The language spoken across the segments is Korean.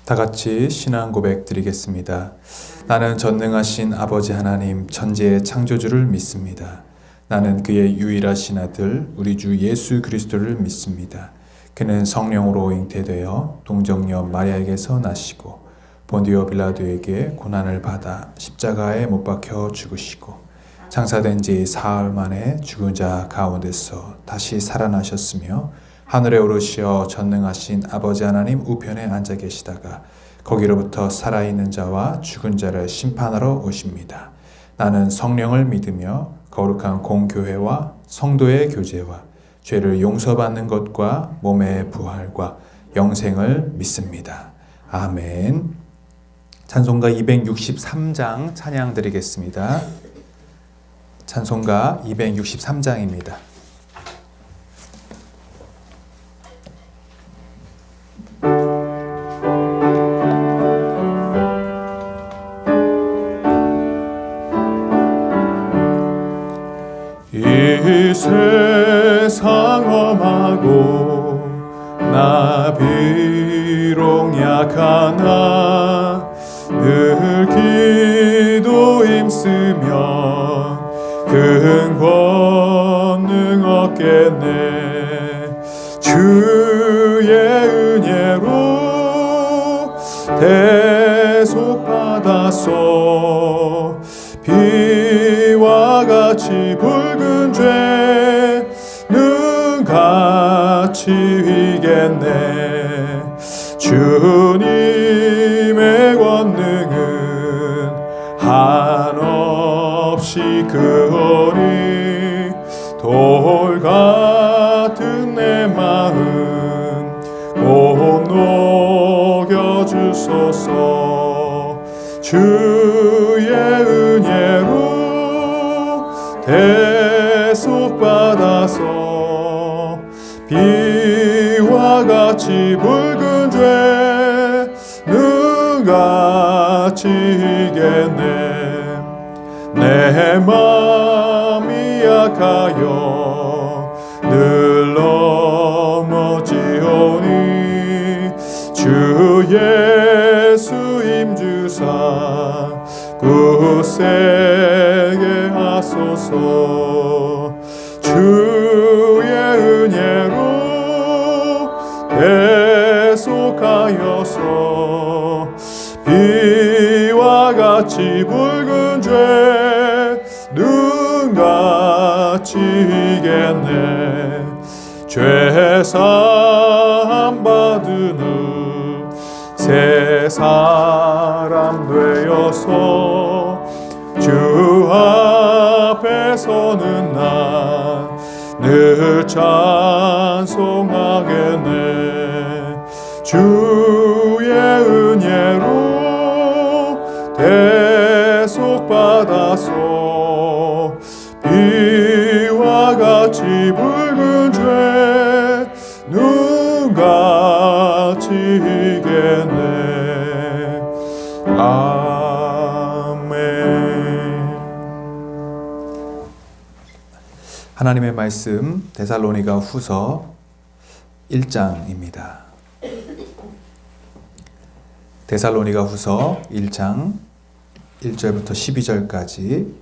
다 같이 신앙 고백 드리겠습니다. 나는 전능하신 아버지 하나님 천지의 창조주를 믿습니다. 나는 그의 유일하신 아들 우리 주 예수 그리스도를 믿습니다. 그는 성령으로 잉태되어 동정녀 마리아에게서 나시고 본디오 빌라도에게 고난을 받아 십자가에 못 박혀 죽으시고 장사된 지 사흘 만에 죽은 자 가운데서 다시 살아나셨으며 하늘에 오르시어 전능하신 아버지 하나님 우편에 앉아 계시다가 거기로부터 살아있는 자와 죽은 자를 심판하러 오십니다. 나는 성령을 믿으며 거룩한 공교회와 성도의 교제와 죄를 용서받는 것과 몸의 부활과 영생을 믿습니다. 아멘. 찬송가 263장 찬양 드리겠습니다. 찬송가 263장입니다. 이 세상 험하고 나 비록 약하나 늘 기도 힘쓰면 큰 권능 얻겠네. 주의 은혜로 대속받아서 비와 같이 붉은 죄 눈같이 이겠네. 주님의 권능은 한없이 크오니 돌 같은 내 마음 꼭 녹여주소서. 주의 은혜로 대속받아서 비와 같이 붉은 죄 눈같이 이겠네. 내 맘이 약하여 늘 넘어지오니 주 예수 힘주사 굳세게 하소서. 주의 은혜로 대속하여서 비와 같이 붉은 죄 눈같이 이겠네. 죄사함 받은 후 새 사람 되어서 주 앞에 서는 나 늘 찬송하겠네. 주의 은혜로 대속받아서 비와 같이 붉은 죄 눈같이 이겠네. 아멘. 하나님의 말씀 데살로니가 후서 1장입니다. 데살로니가 후서 1장 1절부터 12절까지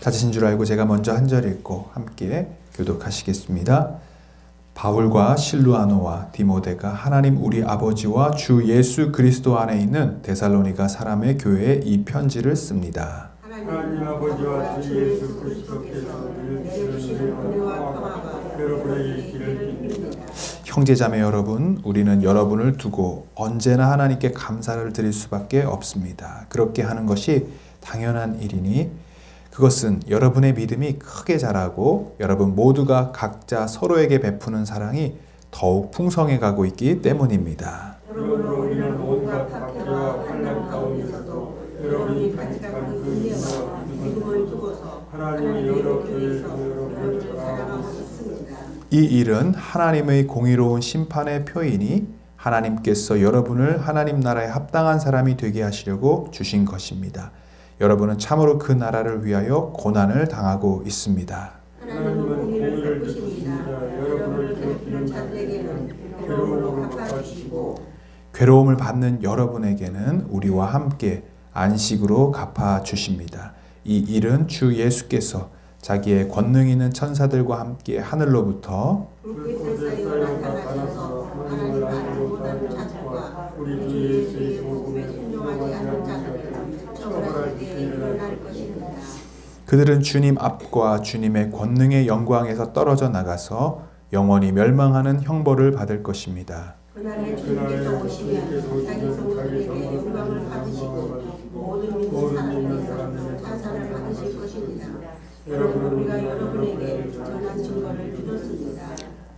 찾으신 줄 알고 제가 먼저 한 절 읽고 함께 교독하시겠습니다. 바울과 실루아노와 디모데가 하나님 우리 아버지와 주 예수 그리스도 안에 있는 데살로니가 사람의 교회에 이 편지를 씁니다. 하나님 아버지와 주 예수 그리스도께서 내려주신 은혜와 평화가 여러분에게 있기를 빕니다. 형제자매 여러분, 우리는 여러분을 두고 언제나 하나님께 감사를 드릴 수밖에 없습니다. 그렇게 하는 것이 당연한 일이니 그것은 여러분의 믿음이 크게 자라고 여러분 모두가 각자 서로에게 베푸는 사랑이 더욱 풍성해 가고 있기 때문입니다. 그러므로 우리는 온갖 박해와 환난 가운데서도 여러분이 간직한 그 은혜와 믿음을 두고서 하나님의 여러 교회에서 여러분을 사랑하고 있습니다. 이 일은 하나님의 공의로운 심판의 표이니 하나님께서 여러분을 하나님 나라에 합당한 사람이 되게 하시려고 주신 것입니다. 여러분은 참으로 그 나라를 위하여 고난을 당하고 있습니다. 하나님은 공의를 베푸십니다. 괴로움을 받는 여러분에게는 우리와 함께 안식으로 갚아 주십니다. 이 일은 주 예수께서 자기의 권능 있는 천사들과 함께 하늘로부터 불빛을 쌓여 나타나셔서 하나님 말을 못하는 자들과 우리 주 예수의 복음에 순종하지 않는 자들을 처벌할 때에 일어날 것입니다. 그들은 주님 앞과 주님의 권능의 영광에서 떨어져 나가서 영원히 멸망하는 형벌을 받을 것입니다. 그날에 주님께서 오시면 자기 성도들에게 영광을 받으시고 모든 믿는 사람에게서 찬사를 받으실 것입니다. 여러분, 우리가 여러분에게 전한 증거를 주었습니다.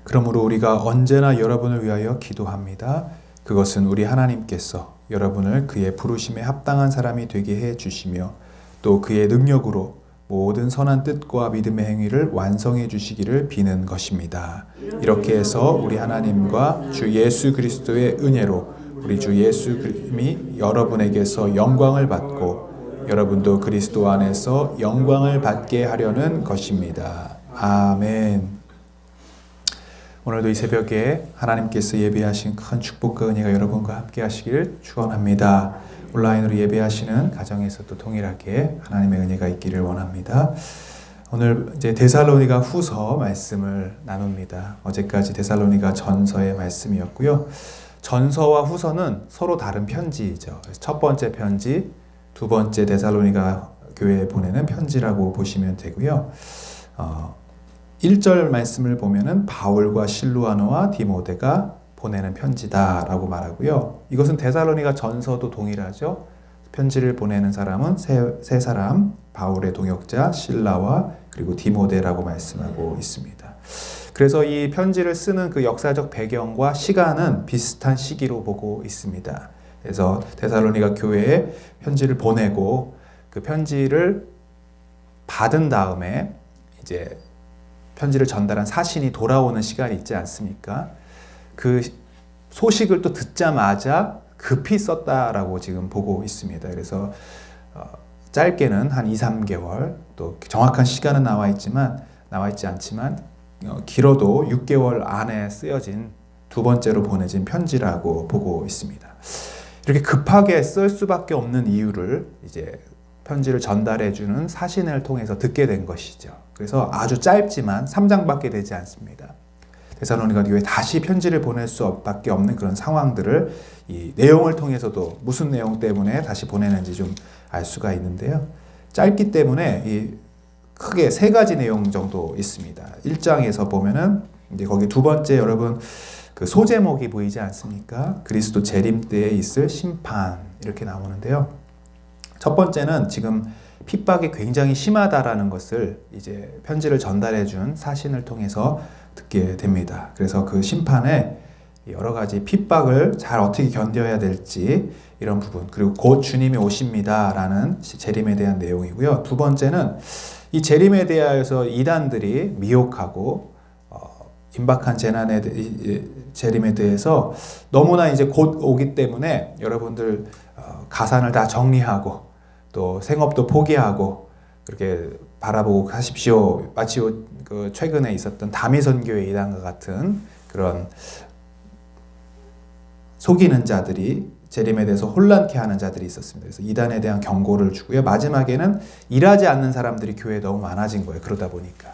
그러므로 우리가 언제나 여러분을 위하여 기도합니다. 그것은 우리 하나님께서 여러분을 그의 부르심에 합당한 사람이 되게 해 주시며 또 그의 능력으로 모든 선한 뜻과 믿음의 행위를 완성해 주시기를 비는 것입니다. 이렇게 해서 우리 하나님과 주 예수 그리스도의 은혜로 우리 주 예수 그리스도님이 여러분에게서 영광을 받고 여러분도 그리스도 안에서 영광을 받게 하려는 것입니다. 아멘. 오늘도 이 새벽에 하나님께서 예배하신 큰 축복과 은혜가 여러분과 함께 하시기를 축원합니다. 온라인으로 예배하시는 가정에서도 동일하게 하나님의 은혜가 있기를 원합니다. 오늘 이제 데살로니가 후서 말씀을 나눕니다. 어제까지 데살로니가 전서의 말씀이었고요. 전서와 후서는 서로 다른 편지이죠. 첫 번째 편지, 두 번째 데살로니가 교회에 보내는 편지라고 보시면 되고요. 1절 말씀을 보면은 바울과 실루아노와 디모데가 보내는 편지다라고 말하고요. 이것은 데살로니가 전서도 동일하죠. 편지를 보내는 사람은 세 사람, 바울의 동역자 실라와 그리고 디모데라고 말씀하고 있습니다. 그래서 이 편지를 쓰는 그 역사적 배경과 시간은 비슷한 시기로 보고 있습니다. 그래서 데살로니가 교회에 편지를 보내고 그 편지를 받은 다음에 이제 편지를 전달한 사신이 돌아오는 시간이 있지 않습니까? 그 소식을 또 듣자마자 급히 썼다라고 지금 보고 있습니다. 그래서 짧게는 한 2, 3개월, 또 정확한 시간은 나와 있지 않지만 길어도 6개월 안에 쓰여진 두 번째로 보내진 편지라고 보고 있습니다. 이렇게 급하게 쓸 수밖에 없는 이유를 이제 편지를 전달해 주는 사신을 통해서 듣게 된 것이죠. 그래서 아주 짧지만 3장밖에 되지 않습니다. 데살로니가 교회에 다시 편지를 보낼 수밖에 없는 그런 상황들을 이 내용을 통해서도 무슨 내용 때문에 다시 보내는지 좀 알 수가 있는데요. 짧기 때문에 이 크게 세 가지 내용 정도 있습니다. 1장에서 보면은 이제 거기 두 번째 여러분 그 소제목이 보이지 않습니까? 그리스도 재림 때에 있을 심판 이렇게 나오는데요. 첫 번째는 지금 핍박이 굉장히 심하다라는 것을 이제 편지를 전달해 준 사신을 통해서 듣게 됩니다. 그래서 그 심판에 여러 가지 핍박을 잘 어떻게 견뎌야 될지 이런 부분, 그리고 곧 주님이 오십니다라는 재림에 대한 내용이고요. 두 번째는 이 재림에 대하여서 이단들이 미혹하고 임박한 재림에 대해서 너무나 이제 곧 오기 때문에 여러분들 가산을 다 정리하고 또 생업도 포기하고 그렇게 바라보고 가십시오. 마치 그 최근에 있었던 다미선교회 이단과 같은 그런 속이는 자들이 재림에 대해서 혼란케 하는 자들이 있었습니다. 그래서 이단에 대한 경고를 주고요. 마지막에는 일하지 않는 사람들이 교회에 너무 많아진 거예요. 그러다 보니까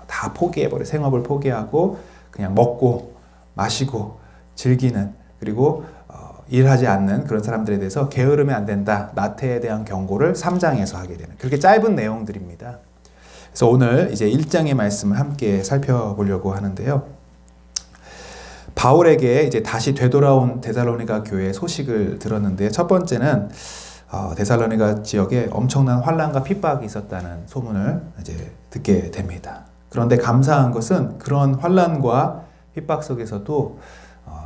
다 포기해버려. 생업을 포기하고 그냥 먹고 마시고 즐기는, 그리고 일하지 않는 그런 사람들에 대해서 게으르면 안 된다. 나태에 대한 경고를 3장에서 하게 되는 그렇게 짧은 내용들입니다. 그래서 오늘 이제 1장의 말씀을 함께 살펴보려고 하는데요. 바울에게 이제 다시 되돌아온 데살로니가 교회의 소식을 들었는데, 첫 번째는 데살로니가 지역에 엄청난 환난과 핍박이 있었다는 소문을 이제 듣게 됩니다. 그런데 감사한 것은 그런 환난과 핍박 속에서도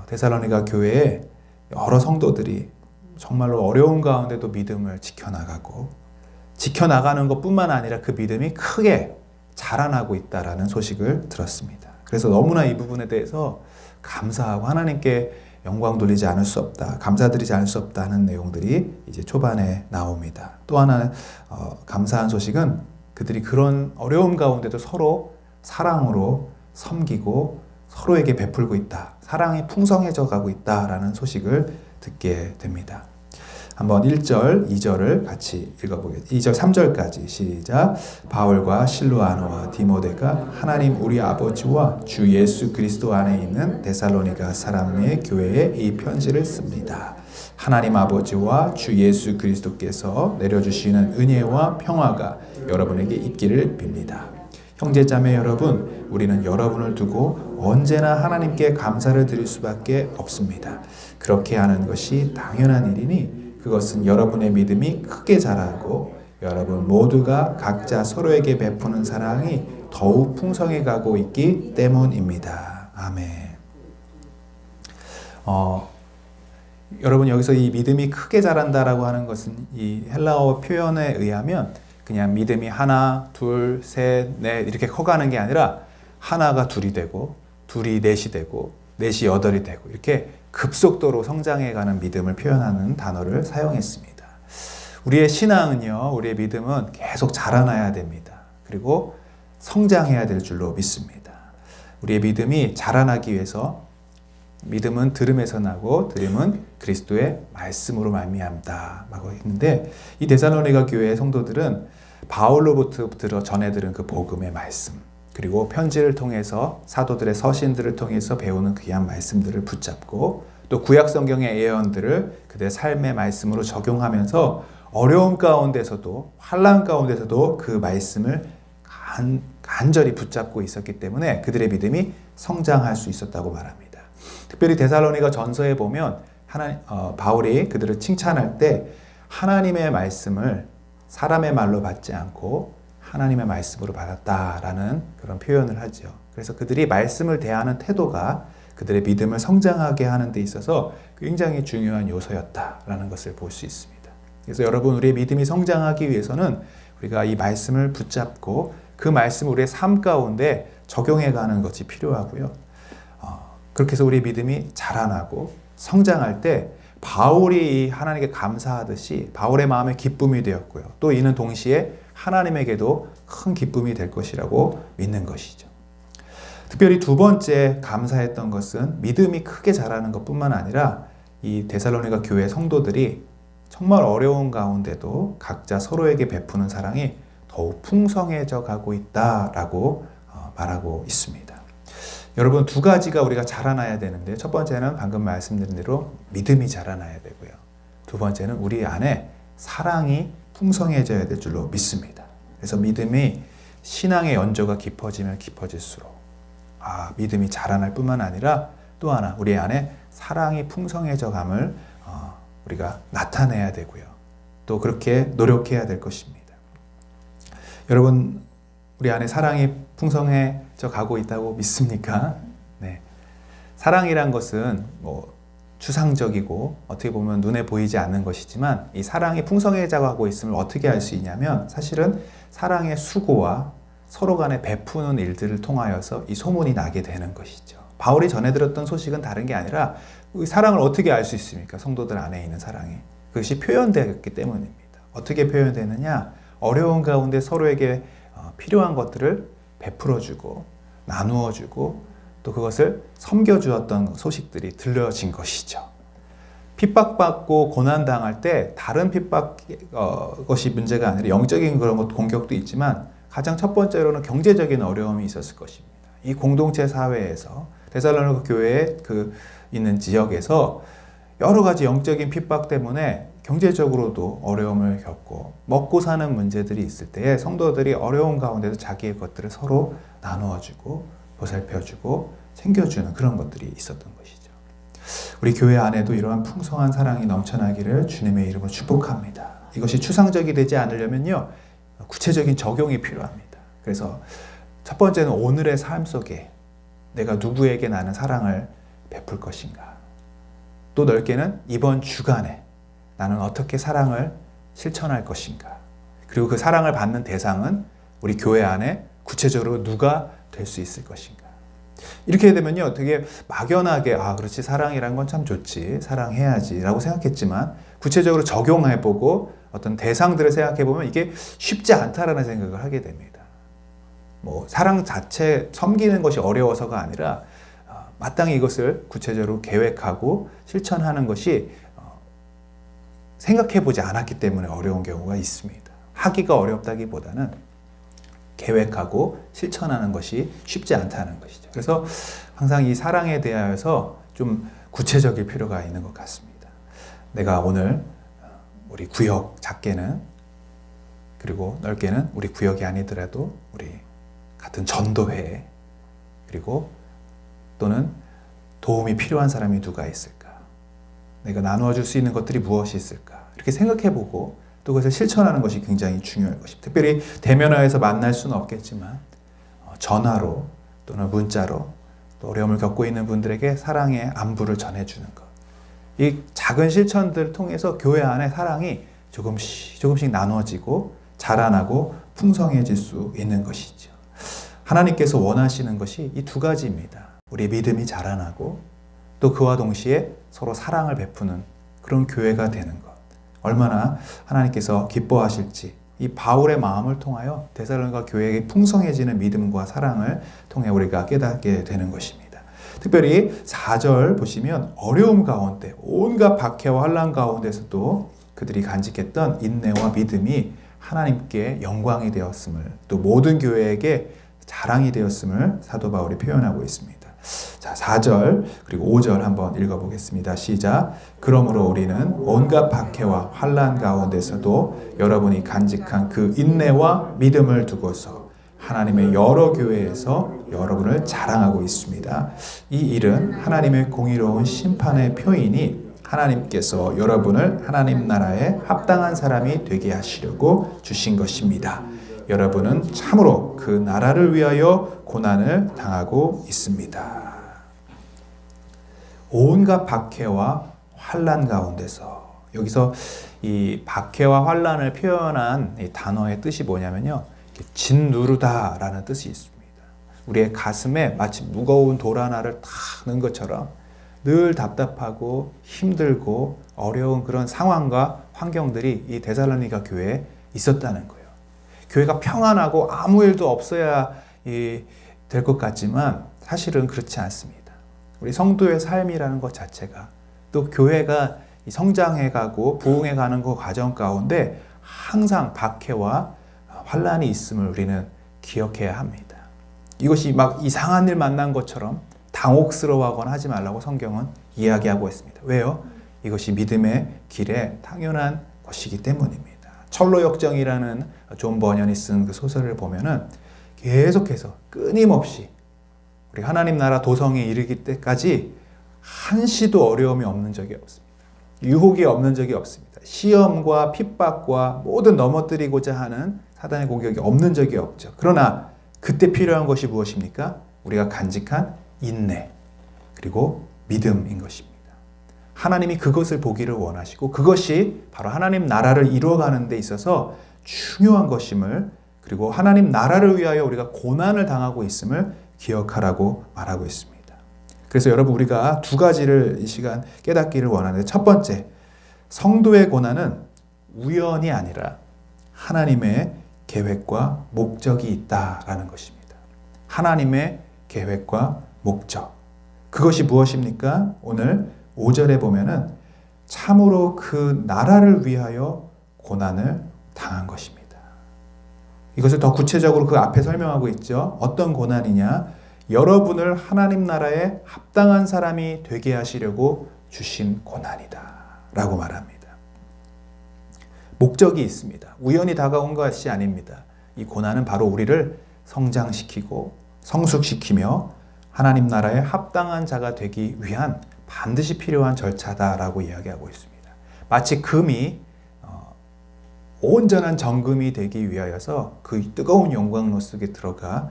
데살로니가 교회에 여러 성도들이 정말로 어려운 가운데도 믿음을 지켜나가고, 지켜나가는 것뿐만 아니라 그 믿음이 크게 자라나고 있다라는 소식을 들었습니다. 그래서 너무나 이 부분에 대해서 감사하고 하나님께 영광 돌리지 않을 수 없다, 감사드리지 않을 수 없다는 내용들이 이제 초반에 나옵니다. 또 하나 감사한 소식은 그들이 그런 어려움 가운데도 서로 사랑으로 섬기고 서로에게 베풀고 있다, 사랑이 풍성해져 가고 있다라는 소식을 듣게 됩니다. 한번 1절, 2절을 같이 읽어보겠습니다. 2절, 3절까지 시작. 바울과 실루아노와 디모데가 하나님 우리 아버지와 주 예수 그리스도 안에 있는 데살로니가 사람의 교회에 이 편지를 씁니다. 하나님 아버지와 주 예수 그리스도께서 내려주시는 은혜와 평화가 여러분에게 있기를 빕니다. 형제자매 여러분, 우리는 여러분을 두고 언제나 하나님께 감사를 드릴 수밖에 없습니다. 그렇게 하는 것이 당연한 일이니 그것은 여러분의 믿음이 크게 자라고 여러분 모두가 각자 서로에게 베푸는 사랑이 더욱 풍성해 가고 있기 때문입니다. 아멘. 여러분 여기서 이 믿음이 크게 자란다라고 하는 것은 이 헬라어 표현에 의하면 그냥 믿음이 하나, 둘, 셋, 넷 이렇게 커가는 게 아니라 하나가 둘이 되고 둘이 넷이 되고 넷이 여덟이 되고 이렇게 급속도로 성장해가는 믿음을 표현하는 단어를 사용했습니다. 우리의 신앙은요, 우리의 믿음은 계속 자라나야 됩니다. 그리고 성장해야 될 줄로 믿습니다. 우리의 믿음이 자라나기 위해서 믿음은 들음에서 나고 들음은 그리스도의 말씀으로 말미암다 라고 했는데 이 데살로니가 교회의 성도들은 바울로부터 전해 들은 그 복음의 말씀 그리고 편지를 통해서 사도들의 서신들을 통해서 배우는 귀한 말씀들을 붙잡고 또 구약 성경의 예언들을 그들의 삶의 말씀으로 적용하면서 어려움 가운데서도 환난 가운데서도 그 말씀을 간절히 붙잡고 있었기 때문에 그들의 믿음이 성장할 수 있었다고 말합니다. 특별히 데살로니가 전서에 보면 바울이 그들을 칭찬할 때 하나님의 말씀을 사람의 말로 받지 않고 하나님의 말씀으로 받았다라는 그런 표현을 하죠. 그래서 그들이 말씀을 대하는 태도가 그들의 믿음을 성장하게 하는 데 있어서 굉장히 중요한 요소였다라는 것을 볼 수 있습니다. 그래서 여러분 우리의 믿음이 성장하기 위해서는 우리가 이 말씀을 붙잡고 그 말씀을 우리의 삶 가운데 적용해가는 것이 필요하고요. 그렇게 해서 우리의 믿음이 자라나고 성장할 때 바울이 하나님께 감사하듯이 바울의 마음에 기쁨이 되었고요. 또 이는 동시에 하나님에게도 큰 기쁨이 될 것이라고 믿는 것이죠. 특별히 두 번째 감사했던 것은 믿음이 크게 자라는 것뿐만 아니라 이 데살로니가 교회 성도들이 정말 어려운 가운데도 각자 서로에게 베푸는 사랑이 더욱 풍성해져 가고 있다라고 말하고 있습니다. 여러분 두 가지가 우리가 자라나야 되는데 첫 번째는 방금 말씀드린 대로 믿음이 자라나야 되고요. 두 번째는 우리 안에 사랑이 풍성해져야 될 줄로 믿습니다. 그래서 믿음이 신앙의 연조가 깊어지면 깊어질수록 믿음이 자라날 뿐만 아니라 또 하나 우리 안에 사랑이 풍성해져 감을 우리가 나타내야 되고요. 또 그렇게 노력해야 될 것입니다. 여러분 우리 안에 사랑이 풍성해져 가고 있다고 믿습니까? 네. 사랑이란 것은 추상적이고 어떻게 보면 눈에 보이지 않는 것이지만 이 사랑이 풍성해져 가고 있음을 어떻게 알 수 있냐면 사실은 사랑의 수고와 서로 간에 베푸는 일들을 통하여서 이 소문이 나게 되는 것이죠. 바울이 전해들었던 소식은 다른 게 아니라 이 사랑을 어떻게 알 수 있습니까? 성도들 안에 있는 사랑이. 그것이 표현되었기 때문입니다. 어떻게 표현되느냐? 어려운 가운데 서로에게 필요한 것들을 베풀어주고 나누어주고 또 그것을 섬겨주었던 소식들이 들려진 것이죠. 핍박받고 고난당할 때 다른 핍박 것이 문제가 아니라 영적인 그런 것 공격도 있지만 가장 첫 번째로는 경제적인 어려움이 있었을 것입니다. 이 공동체 사회에서 데살로니가 교회에 있는 지역에서 여러 가지 영적인 핍박 때문에 경제적으로도 어려움을 겪고 먹고 사는 문제들이 있을 때에 성도들이 어려운 가운데도 자기의 것들을 서로 나누어주고 보살펴주고 챙겨주는 그런 것들이 있었던 것이죠. 우리 교회 안에도 이러한 풍성한 사랑이 넘쳐나기를 주님의 이름으로 축복합니다. 이것이 추상적이 되지 않으려면요 구체적인 적용이 필요합니다. 그래서 첫 번째는 오늘의 삶 속에 내가 누구에게 나는 사랑을 베풀 것인가. 또 넓게는 이번 주간에 나는 어떻게 사랑을 실천할 것인가. 그리고 그 사랑을 받는 대상은 우리 교회 안에 구체적으로 누가 될 수 있을 것인가. 이렇게 되면요 되게 막연하게 그렇지 사랑이란 건 참 좋지 사랑해야지 라고 생각했지만 구체적으로 적용해보고 어떤 대상들을 생각해보면 이게 쉽지 않다라는 생각을 하게 됩니다. 사랑 자체 섬기는 것이 어려워서가 아니라 마땅히 이것을 구체적으로 계획하고 실천하는 것이 생각해보지 않았기 때문에 어려운 경우가 있습니다. 하기가 어렵다기보다는 계획하고 실천하는 것이 쉽지 않다는 것이죠. 그래서 항상 이 사랑에 대하여서 좀 구체적일 필요가 있는 것 같습니다. 내가 오늘 우리 구역, 작게는 그리고 넓게는 우리 구역이 아니더라도 우리 같은 전도회, 그리고 또는 도움이 필요한 사람이 누가 있을까? 내가 나누어 줄 수 있는 것들이 무엇이 있을까? 이렇게 생각해보고 또 그것을 실천하는 것이 굉장히 중요할 것입니다. 특별히 대면화에서 만날 수는 없겠지만 전화로 또는 문자로 또 어려움을 겪고 있는 분들에게 사랑의 안부를 전해주는 것. 이 작은 실천들을 통해서 교회 안에 사랑이 조금씩 나눠지고 자라나고 풍성해질 수 있는 것이죠. 하나님께서 원하시는 것이 이 두 가지입니다. 우리의 믿음이 자라나고 또 그와 동시에 서로 사랑을 베푸는 그런 교회가 되는 것. 얼마나 하나님께서 기뻐하실지 이 바울의 마음을 통하여 데살로니가 교회에 풍성해지는 믿음과 사랑을 통해 우리가 깨닫게 되는 것입니다. 특별히 4절 보시면 어려움 가운데 온갖 박해와 환난 가운데서도 그들이 간직했던 인내와 믿음이 하나님께 영광이 되었음을, 또 모든 교회에게 자랑이 되었음을 사도 바울이 표현하고 있습니다. 자, 4절 그리고 5절 한번 읽어보겠습니다. 시작. 그러므로 우리는 온갖 박해와 환난 가운데서도 여러분이 간직한 그 인내와 믿음을 두고서 하나님의 여러 교회에서 여러분을 자랑하고 있습니다. 이 일은 하나님의 공의로운 심판의 표이니 하나님께서 여러분을 하나님 나라에 합당한 사람이 되게 하시려고 주신 것입니다. 여러분은 참으로 그 나라를 위하여 고난을 당하고 있습니다. 온갖 박해와 환난 가운데서, 여기서 이 박해와 환난을 표현한 이 단어의 뜻이 뭐냐면요, 짓누르다라는 뜻이 있습니다. 우리의 가슴에 마치 무거운 돌 하나를 탁 넣은 것처럼 늘 답답하고 힘들고 어려운 그런 상황과 환경들이 이 데살로니가 교회에 있었다는 거예요. 교회가 평안하고 아무 일도 없어야 될 것 같지만 사실은 그렇지 않습니다. 우리 성도의 삶이라는 것 자체가, 또 교회가 성장해가고 부흥해가는 그 과정 가운데 항상 박해와 환난이 있음을 우리는 기억해야 합니다. 이것이 막 이상한 일 만난 것처럼 당혹스러워하거나 하지 말라고 성경은 이야기하고 있습니다. 왜요? 이것이 믿음의 길에 당연한 것이기 때문입니다. 철로역정이라는 존 버년이 쓴 그 소설을 보면은 계속해서 끊임없이 우리 하나님 나라 도성에 이르기 때까지 한시도 어려움이 없는 적이 없습니다. 유혹이 없는 적이 없습니다. 시험과 핍박과 모든 넘어뜨리고자 하는 사단의 공격이 없는 적이 없죠. 그러나 그때 필요한 것이 무엇입니까? 우리가 간직한 인내 그리고 믿음인 것입니다. 하나님이 그것을 보기를 원하시고 그것이 바로 하나님 나라를 이루어가는 데 있어서 중요한 것임을, 그리고 하나님 나라를 위하여 우리가 고난을 당하고 있음을 기억하라고 말하고 있습니다. 그래서 여러분, 우리가 두 가지를 이 시간 깨닫기를 원하는데, 첫 번째, 성도의 고난은 우연이 아니라 하나님의 계획과 목적이 있다라는 것입니다. 하나님의 계획과 목적. 그것이 무엇입니까? 오늘 5절에 보면은 참으로 그 나라를 위하여 고난을 당한 것입니다. 이것을 더 구체적으로 그 앞에 설명하고 있죠. 어떤 고난이냐? 여러분을 하나님 나라에 합당한 사람이 되게 하시려고 주신 고난이다 라고 말합니다. 목적이 있습니다. 우연히 다가온 것이 아닙니다. 이 고난은 바로 우리를 성장시키고 성숙시키며 하나님 나라에 합당한 자가 되기 위한 반드시 필요한 절차다라고 이야기하고 있습니다. 마치 금이 온전한 정금이 되기 위하여서 그 뜨거운 용광로 속에 들어가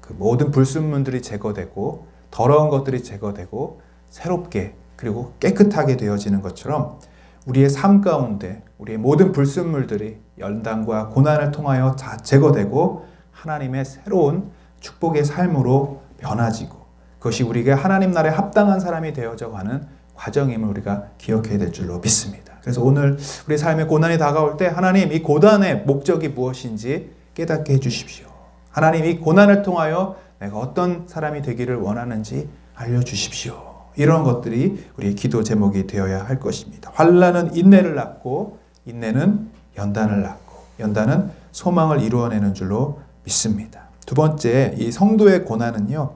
그 모든 불순물들이 제거되고 더러운 것들이 제거되고 새롭게 그리고 깨끗하게 되어지는 것처럼 우리의 삶 가운데 우리의 모든 불순물들이 연단과 고난을 통하여 다 제거되고 하나님의 새로운 축복의 삶으로 변화지고, 그것이 우리에게 하나님 나라에 합당한 사람이 되어져 가는 과정임을 우리가 기억해야 될 줄로 믿습니다. 그래서 오늘 우리 삶에 고난이 다가올 때 하나님, 이 고난의 목적이 무엇인지 깨닫게 해주십시오. 하나님, 이 고난을 통하여 내가 어떤 사람이 되기를 원하는지 알려주십시오. 이런 것들이 우리의 기도 제목이 되어야 할 것입니다. 환난은 인내를 낳고 인내는 연단을 낳고 연단은 소망을 이루어내는 줄로 믿습니다. 두 번째, 이 성도의 고난은요,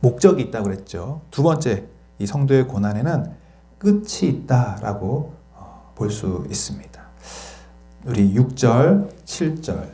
목적이 있다고 그랬죠. 두 번째, 이 성도의 고난에는 끝이 있다라고 볼 수 있습니다. 우리 6절, 7절,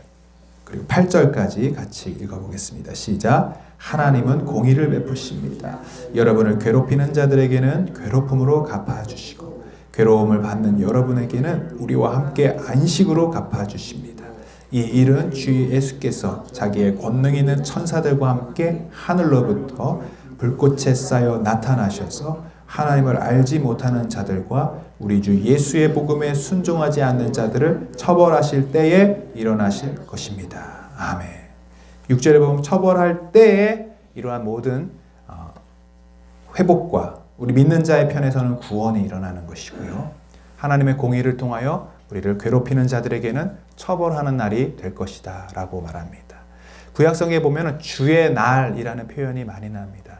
그리고 8절까지 같이 읽어보겠습니다. 시작. 하나님은 공의를 베푸십니다. 여러분을 괴롭히는 자들에게는 괴롭힘으로 갚아주시고 괴로움을 받는 여러분에게는 우리와 함께 안식으로 갚아주십니다. 이 일은 주 예수께서 자기의 권능 있는 천사들과 함께 하늘로부터 불꽃에 쌓여 나타나셔서 하나님을 알지 못하는 자들과 우리 주 예수의 복음에 순종하지 않는 자들을 처벌하실 때에 일어나실 것입니다. 아멘. 6절에 보면 처벌할 때에 이러한 모든 회복과 우리 믿는 자의 편에서는 구원이 일어나는 것이고요. 하나님의 공의를 통하여 우리를 괴롭히는 자들에게는 처벌하는 날이 될 것이다 라고 말합니다. 구약성경에 보면 주의 날이라는 표현이 많이 나옵니다.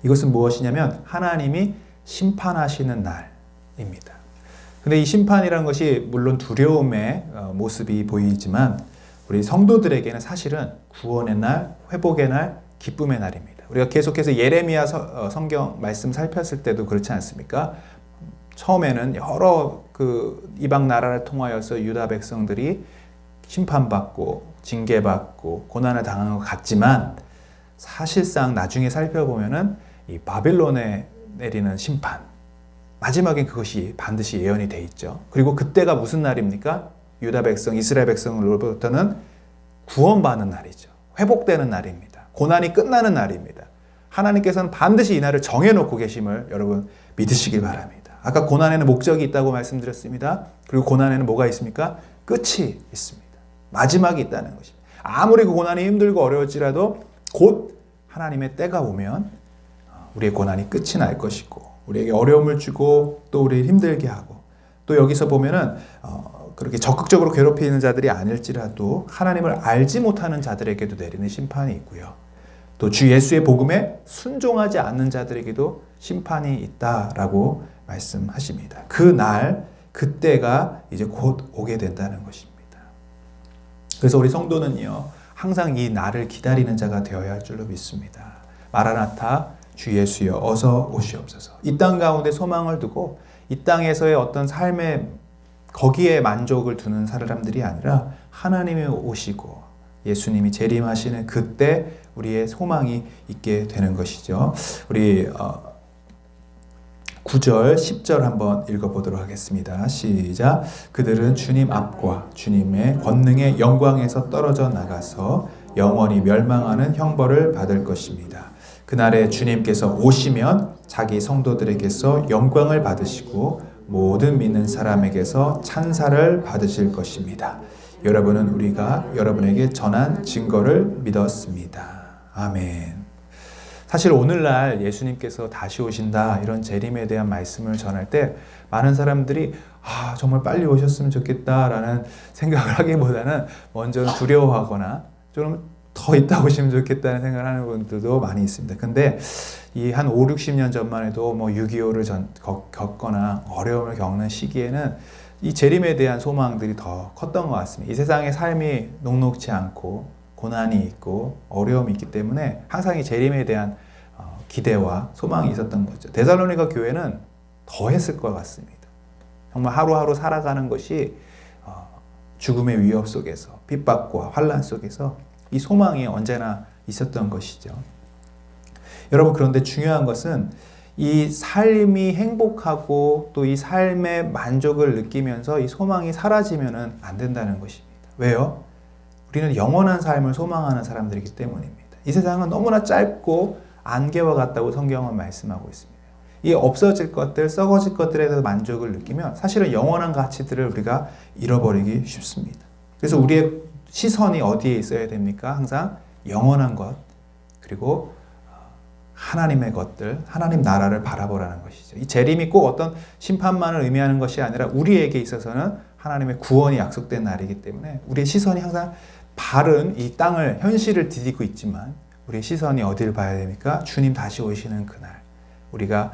이것은 무엇이냐면 하나님이 심판하시는 날입니다. 근데 이 심판이라는 것이 물론 두려움의 모습이 보이지만 우리 성도들에게는 사실은 구원의 날, 회복의 날, 기쁨의 날입니다. 우리가 계속해서 예레미야 성경 말씀 살폈을 때도 그렇지 않습니까? 처음에는 여러 그 이방 나라를 통하여서 유다 백성들이 심판받고 징계받고 고난을 당한 것 같지만 사실상 나중에 살펴보면은 이 바빌론에 내리는 심판, 마지막엔 그것이 반드시 예언이 돼 있죠. 그리고 그때가 무슨 날입니까? 유다 백성, 이스라엘 백성으로부터는 구원받는 날이죠. 회복되는 날입니다. 고난이 끝나는 날입니다. 하나님께서는 반드시 이 날을 정해놓고 계심을 여러분 믿으시길 바랍니다. 아까 고난에는 목적이 있다고 말씀드렸습니다. 그리고 고난에는 뭐가 있습니까? 끝이 있습니다. 마지막이 있다는 것입니다. 아무리 그 고난이 힘들고 어려울지라도 곧 하나님의 때가 오면 우리의 고난이 끝이 날 것이고 우리에게 어려움을 주고 또 우리를 힘들게 하고 또 여기서 보면은 그렇게 적극적으로 괴롭히는 자들이 아닐지라도 하나님을 알지 못하는 자들에게도 내리는 심판이 있고요. 또 주 예수의 복음에 순종하지 않는 자들에게도 심판이 있다라고 말씀하십니다. 그 날, 그때가 이제 곧 오게 된다는 것입니다. 그래서 우리 성도는요, 항상 이 날을 기다리는 자가 되어야 할 줄로 믿습니다. 마라나타, 주 예수여 어서 오시옵소서. 이 땅 가운데 소망을 두고 이 땅에서의 어떤 삶의 거기에 만족을 두는 사람들이 아니라 하나님이 오시고 예수님이 재림하시는 그때 우리의 소망이 있게 되는 것이죠. 우리 9절, 10절 한번 읽어보도록 하겠습니다. 시작. 그들은 주님 앞과 주님의 권능의 영광에서 떨어져 나가서 영원히 멸망하는 형벌을 받을 것입니다. 그날에 주님께서 오시면 자기 성도들에게서 영광을 받으시고 모든 믿는 사람에게서 찬사를 받으실 것입니다. 여러분은 우리가 여러분에게 전한 증거를 믿었습니다. 아멘. 사실 오늘날 예수님께서 다시 오신다 이런 재림에 대한 말씀을 전할 때 많은 사람들이 정말 빨리 오셨으면 좋겠다라는 생각을 하기보다는 먼저 두려워하거나 좀 더 있다 오시면 좋겠다는 생각을 하는 분들도 많이 있습니다. 근데 이 한 5, 60년 전만 해도 6.25를 겪거나 어려움을 겪는 시기에는 이 재림에 대한 소망들이 더 컸던 것 같습니다. 이 세상의 삶이 녹록지 않고 고난이 있고 어려움이 있기 때문에 항상 이 재림에 대한 기대와 소망이 있었던 거죠. 데살로니가 교회는 더 했을 것 같습니다. 정말 하루하루 살아가는 것이 죽음의 위협 속에서 핍박과 환난 속에서 이 소망이 언제나 있었던 것이죠. 여러분, 그런데 중요한 것은 이 삶이 행복하고 또 이 삶의 만족을 느끼면서 이 소망이 사라지면 안 된다는 것입니다. 왜요? 우리는 영원한 삶을 소망하는 사람들이기 때문입니다. 이 세상은 너무나 짧고 안개와 같다고 성경은 말씀하고 있습니다. 이 없어질 것들, 썩어질 것들에 대해서 만족을 느끼면 사실은 영원한 가치들을 우리가 잃어버리기 쉽습니다. 그래서 우리의 시선이 어디에 있어야 됩니까? 항상 영원한 것, 그리고 하나님의 것들, 하나님 나라를 바라보라는 것이죠. 이 재림이 꼭 어떤 심판만을 의미하는 것이 아니라 우리에게 있어서는 하나님의 구원이 약속된 날이기 때문에 우리의 시선이 항상 바른 이 땅을, 현실을 디디고 있지만 우리 시선이 어디를 봐야 됩니까? 주님 다시 오시는 그날, 우리가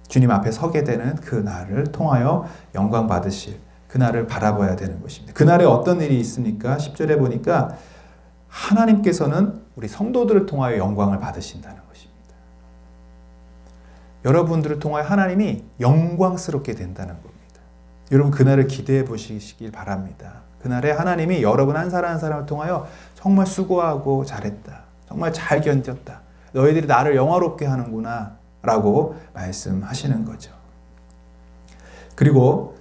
주님 앞에 서게 되는 그 날을 통하여 영광 받으실 그날을 바라봐야 되는 것입니다. 그날에 어떤 일이 있습니까? 10절에 보니까 하나님께서는 우리 성도들을 통하여 영광을 받으신다는 것입니다. 여러분들을 통하여 하나님이 영광스럽게 된다는 겁니다. 여러분 그날을 기대해 보시길 바랍니다. 그날에 하나님이 여러분 한 사람 한 사람을 통하여 정말 수고하고 잘했다. 정말 잘 견뎠다. 너희들이 나를 영화롭게 하는구나 라고 말씀하시는 거죠. 그리고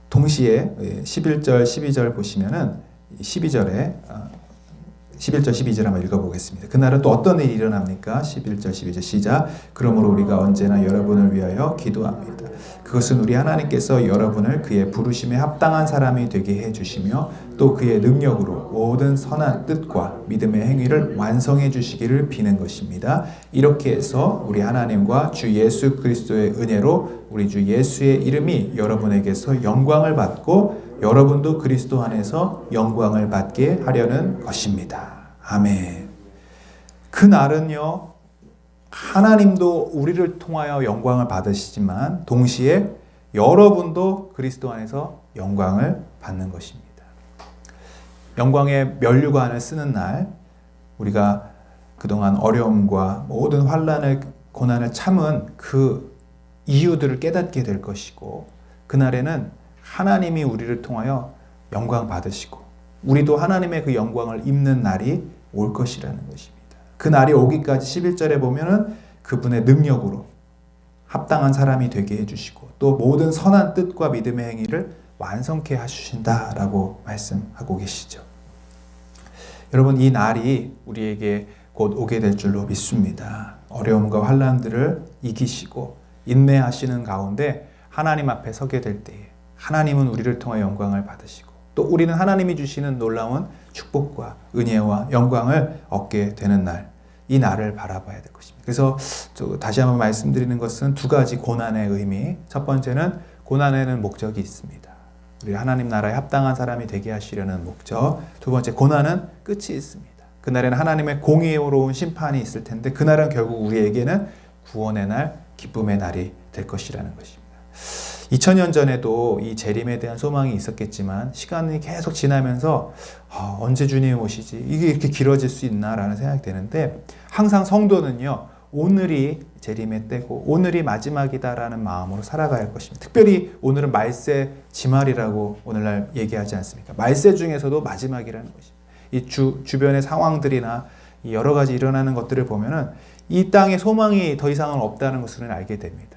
동시에 11절 12절 보시면은 11절 12절 한번 읽어보겠습니다. 그날은 또 어떤 일이 일어납니까? 11절 12절 시작. 그러므로 우리가 언제나 여러분을 위하여 기도합니다. 그것은 우리 하나님께서 여러분을 그의 부르심에 합당한 사람이 되게 해주시며 또 그의 능력으로 모든 선한 뜻과 믿음의 행위를 완성해 주시기를 비는 것입니다. 이렇게 해서 우리 하나님과 주 예수 그리스도의 은혜로 우리 주 예수의 이름이 여러분에게서 영광을 받고 여러분도 그리스도 안에서 영광을 받게 하려는 것입니다. 아멘. 그 날은요, 하나님도 우리를 통하여 영광을 받으시지만 동시에 여러분도 그리스도 안에서 영광을 받는 것입니다. 영광의 면류관을 쓰는 날, 우리가 그동안 어려움과 모든 환난을 고난을 참은 그 이유들을 깨닫게 될 것이고, 그날에는 하나님이 우리를 통하여 영광 받으시고 우리도 하나님의 그 영광을 입는 날이 올 것이라는 것입니다. 그 날이 오기까지 11절에 보면은 그분의 능력으로 합당한 사람이 되게 해주시고 또 모든 선한 뜻과 믿음의 행위를 완성케 하신다라고 말씀하고 계시죠. 여러분 이 날이 우리에게 곧 오게 될 줄로 믿습니다. 어려움과 환난들을 이기시고 인내하시는 가운데 하나님 앞에 서게 될 때에 하나님은 우리를 통해 영광을 받으시고 또 우리는 하나님이 주시는 놀라운 축복과 은혜와 영광을 얻게 되는 날, 이 날을 바라봐야 될 것입니다. 그래서 다시 한번 말씀드리는 것은 두 가지 고난의 의미. 첫 번째는 고난에는 목적이 있습니다. 우리 하나님 나라에 합당한 사람이 되게 하시려는 목적. 두 번째, 고난은 끝이 있습니다. 그날에는 하나님의 공의로운 심판이 있을 텐데 그날은 결국 우리에게는 구원의 날, 기쁨의 날이 될 것이라는 것입니다. 2000년 전에도 이 재림에 대한 소망이 있었겠지만 시간이 계속 지나면서 언제 주님 오시지? 이게 이렇게 길어질 수 있나? 라는 생각이 드는데 항상 성도는요, 오늘이 재림의 때고 오늘이 마지막이다라는 마음으로 살아가야 할 것입니다. 특별히 오늘은 말세 지말이라고 오늘날 얘기하지 않습니까? 말세 중에서도 마지막이라는 것입니다. 이 주변의 상황들이나 이 여러 가지 일어나는 것들을 보면은 이 땅에 소망이 더 이상은 없다는 것을 알게 됩니다.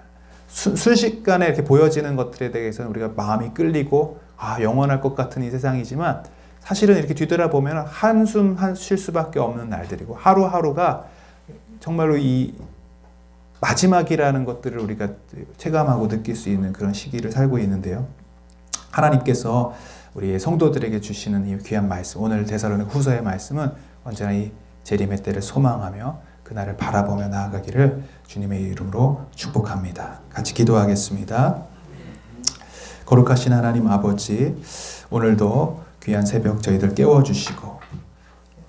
순식간에 이렇게 보여지는 것들에 대해서는 우리가 마음이 끌리고 영원할 것 같은 이 세상이지만 사실은 이렇게 뒤돌아보면 한숨 쉴 수밖에 없는 날들이고 하루하루가 정말로 이 마지막이라는 것들을 우리가 체감하고 느낄 수 있는 그런 시기를 살고 있는데요. 하나님께서 우리 성도들에게 주시는 이 귀한 말씀, 오늘 데살로니가 후서의 말씀은 언제나 이 재림의 때를 소망하며 그날을 바라보며 나아가기를 주님의 이름으로 축복합니다. 같이 기도하겠습니다. 거룩하신 하나님 아버지, 오늘도 귀한 새벽 저희들 깨워주시고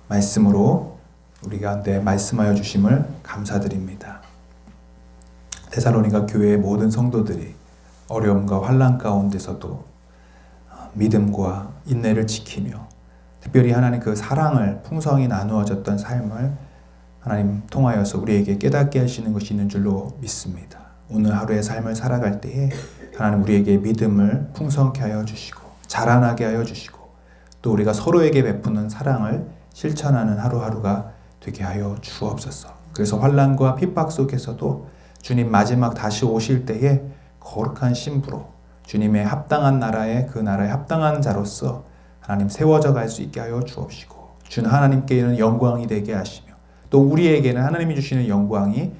말씀으로 우리 가운데 말씀하여 주심을 감사드립니다. 데살로니가 교회의 모든 성도들이 어려움과 환난 가운데서도 믿음과 인내를 지키며 특별히 하나님 그 사랑을 풍성히 나누어졌던 삶을 하나님 통하여서 우리에게 깨닫게 하시는 것이 있는 줄로 믿습니다. 오늘 하루의 삶을 살아갈 때에 하나님 우리에게 믿음을 풍성케 하여 주시고 자라나게 하여 주시고 또 우리가 서로에게 베푸는 사랑을 실천하는 하루하루가 되게 하여 주옵소서. 그래서 환난과 핍박 속에서도 주님 마지막 다시 오실 때에 거룩한 신부로 주님의 합당한 나라에 그 나라에 합당한 자로서 하나님 세워져 갈 수 있게 하여 주옵시고 주는 하나님께는 영광이 되게 하시며 또 우리에게는 하나님이 주시는 영광이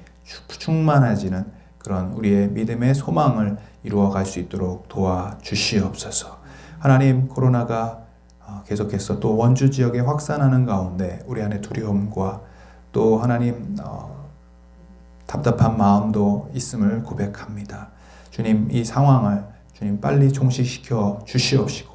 충만해지는 그런 우리의 믿음의 소망을 이루어갈 수 있도록 도와주시옵소서. 하나님 코로나가 계속해서 또 원주 지역에 확산하는 가운데 우리 안에 두려움과 또 하나님 답답한 마음도 있음을 고백합니다. 주님 이 상황을 주님 빨리 종식시켜 주시옵시고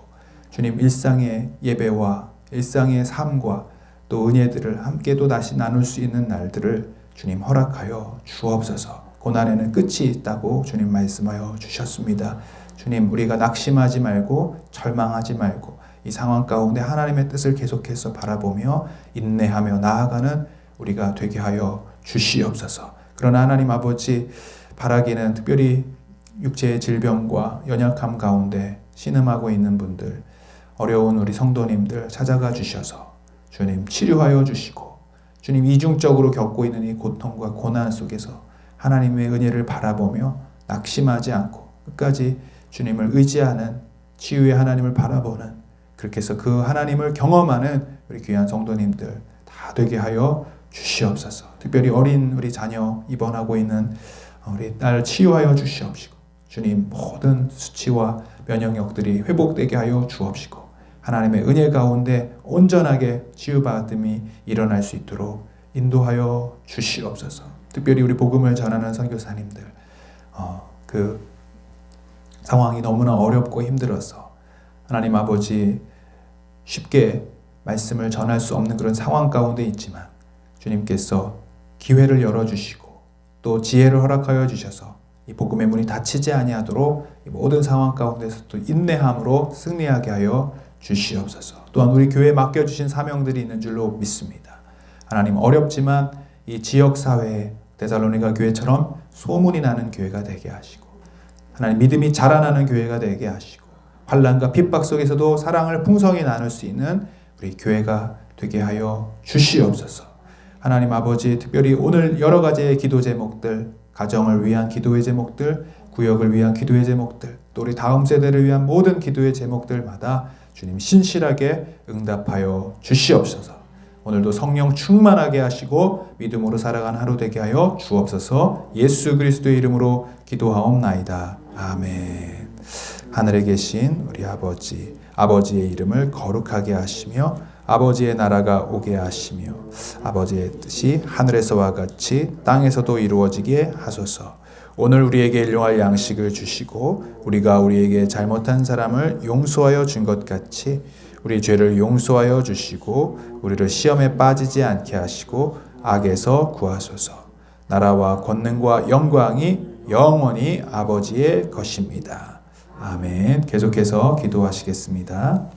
주님 일상의 예배와 일상의 삶과 또 은혜들을 함께 또 다시 나눌 수 있는 날들을 주님 허락하여 주옵소서. 고난에는 끝이 있다고 주님 말씀하여 주셨습니다. 주님, 우리가 낙심하지 말고 절망하지 말고 이 상황 가운데 하나님의 뜻을 계속해서 바라보며 인내하며 나아가는 우리가 되게 하여 주시옵소서. 그러나 하나님 아버지, 바라기는 특별히 육체의 질병과 연약함 가운데 신음하고 있는 분들, 어려운 우리 성도님들 찾아가 주셔서 주님 치료하여 주시고, 주님 이중적으로 겪고 있는 이 고통과 고난 속에서 하나님의 은혜를 바라보며 낙심하지 않고 끝까지 주님을 의지하는, 치유의 하나님을 바라보는, 그렇게 해서 그 하나님을 경험하는 우리 귀한 성도님들 다 되게 하여 주시옵소서. 특별히 어린 우리 자녀 입원하고 있는 우리 딸 치유하여 주시옵시고, 주님 모든 수치와 면역력들이 회복되게 하여 주옵시고, 하나님의 은혜 가운데 온전하게 치유받음이 일어날 수 있도록 인도하여 주시옵소서. 특별히 우리 복음을 전하는 선교사님들, 그 상황이 너무나 어렵고 힘들어서 하나님 아버지 쉽게 말씀을 전할 수 없는 그런 상황 가운데 있지만 주님께서 기회를 열어주시고 또 지혜를 허락하여 주셔서 이 복음의 문이 닫히지 아니하도록 이 모든 상황 가운데서 또 인내함으로 승리하게 하여 주시옵소서. 또한 우리 교회에 맡겨주신 사명들이 있는 줄로 믿습니다. 하나님, 어렵지만 이 지역사회에 데살로니가 교회처럼 소문이 나는 교회가 되게 하시고, 하나님 믿음이 자라나는 교회가 되게 하시고, 환난과 핍박 속에서도 사랑을 풍성히 나눌 수 있는 우리 교회가 되게 하여 주시옵소서. 하나님 아버지, 특별히 오늘 여러 가지의 기도 제목들, 가정을 위한 기도의 제목들, 구역을 위한 기도의 제목들, 또 우리 다음 세대를 위한 모든 기도의 제목들마다 주님 신실하게 응답하여 주시옵소서. 오늘도 성령 충만하게 하시고 믿음으로 살아가는 하루 되게 하여 주옵소서. 예수 그리스도의 이름으로 기도하옵나이다. 아멘. 하늘에 계신 우리 아버지, 아버지의 이름을 거룩하게 하시며 아버지의 나라가 오게 하시며 아버지의 뜻이 하늘에서와 같이 땅에서도 이루어지게 하소서. 오늘 우리에게 일용할 양식을 주시고 우리가 우리에게 잘못한 사람을 용서하여 준 것 같이 우리 죄를 용서하여 주시고 우리를 시험에 빠지지 않게 하시고 악에서 구하소서. 나라와 권능과 영광이 영원히 아버지의 것입니다. 아멘. 계속해서 기도하시겠습니다.